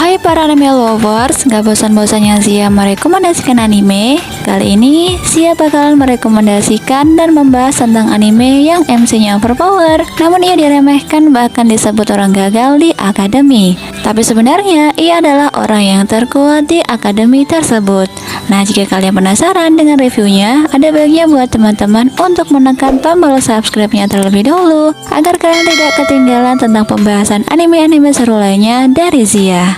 Hai para anime lovers, gak bosan-bosannya Zia merekomendasikan anime. Kali ini Zia bakalan merekomendasikan dan membahas tentang anime yang MC-nya overpower, namun ia diremehkan bahkan disebut orang gagal di akademi. Tapi sebenarnya ia adalah orang yang terkuat di akademi tersebut. Nah, jika kalian penasaran dengan reviewnya, ada baiknya buat teman-teman untuk menekan tombol subscribe-nya terlebih dahulu agar kalian tidak ketinggalan tentang pembahasan anime-anime seru lainnya dari Zia.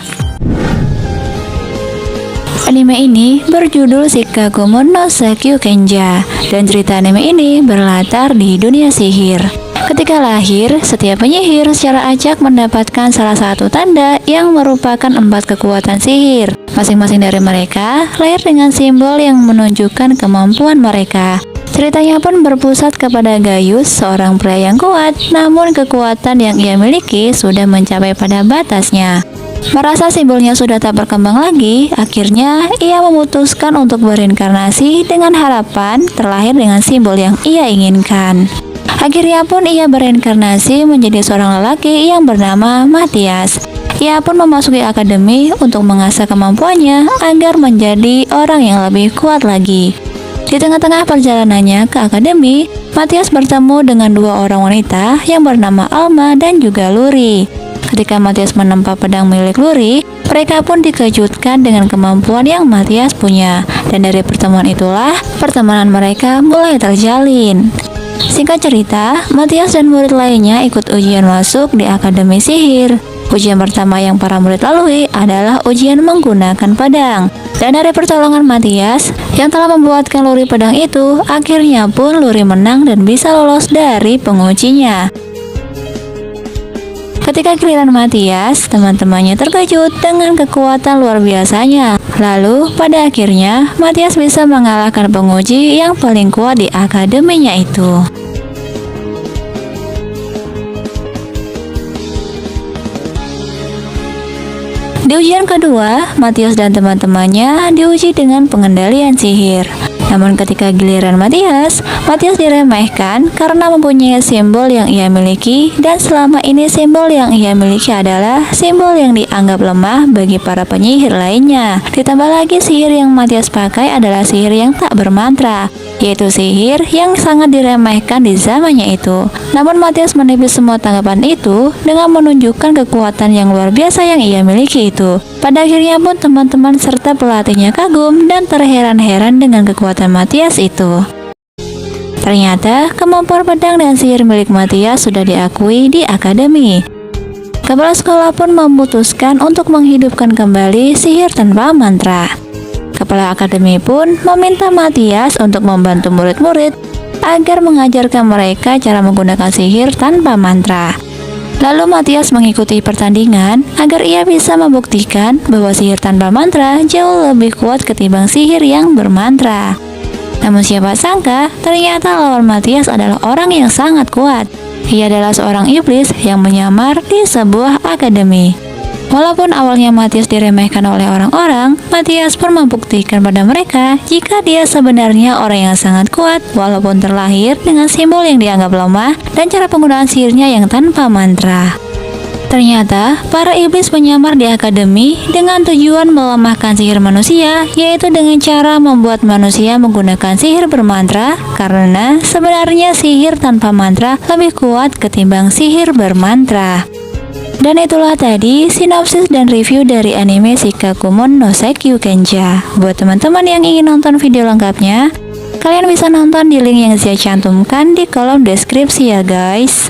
Anime ini berjudul Shikakumo no Sakyu Kenja, dan cerita anime ini berlatar di dunia sihir. Ketika lahir, setiap penyihir secara acak mendapatkan salah satu tanda yang merupakan 4 kekuatan sihir. Masing-masing dari mereka lahir dengan simbol yang menunjukkan kemampuan mereka. Ceritanya pun berpusat kepada Gaius, seorang pria yang kuat, namun kekuatan yang ia miliki sudah mencapai pada batasnya. Merasa simbolnya sudah tak berkembang lagi, akhirnya ia memutuskan untuk berinkarnasi dengan harapan terlahir dengan simbol yang ia inginkan. Akhirnya pun ia berinkarnasi menjadi seorang lelaki yang bernama Matthias. Ia pun memasuki akademi untuk mengasah kemampuannya agar menjadi orang yang lebih kuat lagi. Di tengah-tengah perjalanannya ke akademi, Matthias bertemu dengan 2 orang wanita yang bernama Alma dan juga Luri. Ketika Matthias menempa pedang milik Luri, mereka pun dikejutkan dengan kemampuan yang Matthias punya. Dan dari pertemuan itulah, pertemanan mereka mulai terjalin. Singkat cerita, Matthias dan murid lainnya ikut ujian masuk di Akademi Sihir. Ujian pertama yang para murid lalui adalah ujian menggunakan pedang. Dan dari pertolongan Matthias yang telah membuatkan Luri pedang itu, akhirnya pun Luri menang dan bisa lolos dari pengujinya. Ketika giliran Matthias, teman-temannya terkejut dengan kekuatan luar biasanya. Lalu, pada akhirnya, Matthias bisa mengalahkan penguji yang paling kuat di akademinya itu. Di ujian kedua, Matthias dan teman-temannya diuji dengan pengendalian sihir. Namun ketika giliran Matthias diremehkan karena mempunyai simbol yang ia miliki, dan selama ini simbol yang ia miliki adalah simbol yang dianggap lemah bagi para penyihir lainnya. Ditambah lagi sihir yang Matthias pakai adalah sihir yang tak bermantra, yaitu sihir yang sangat diremehkan di zamannya itu. Namun Matthias menepis semua tanggapan itu dengan menunjukkan kekuatan yang luar biasa yang ia miliki itu. Pada akhirnya pun teman-teman serta pelatihnya kagum dan terheran-heran dengan kekuatan Matthias itu. Ternyata kemampuan pedang dan sihir milik Matthias sudah diakui di akademi. Kepala sekolah pun memutuskan untuk menghidupkan kembali sihir tanpa mantra. Kepala akademi pun meminta Matthias untuk membantu murid-murid agar mengajarkan mereka cara menggunakan sihir tanpa mantra. Lalu Matthias mengikuti pertandingan agar ia bisa membuktikan bahwa sihir tanpa mantra jauh lebih kuat ketimbang sihir yang bermantra. Namun siapa sangka, ternyata lawan Matthias adalah orang yang sangat kuat. Ia adalah seorang iblis yang menyamar di sebuah akademi. Walaupun awalnya Matthias diremehkan oleh orang-orang, Matthias pun membuktikan pada mereka jika dia sebenarnya orang yang sangat kuat walaupun terlahir dengan simbol yang dianggap lemah dan cara penggunaan sihirnya yang tanpa mantra. Ternyata, para iblis menyamar di akademi dengan tujuan melemahkan sihir manusia, yaitu dengan cara membuat manusia menggunakan sihir bermantra, karena sebenarnya sihir tanpa mantra lebih kuat ketimbang sihir bermantra. Dan itulah tadi sinopsis dan review dari anime Shikakumo no Sakyu Kenja. Buat teman-teman yang ingin nonton video lengkapnya, kalian bisa nonton di link yang saya cantumkan di kolom deskripsi ya guys.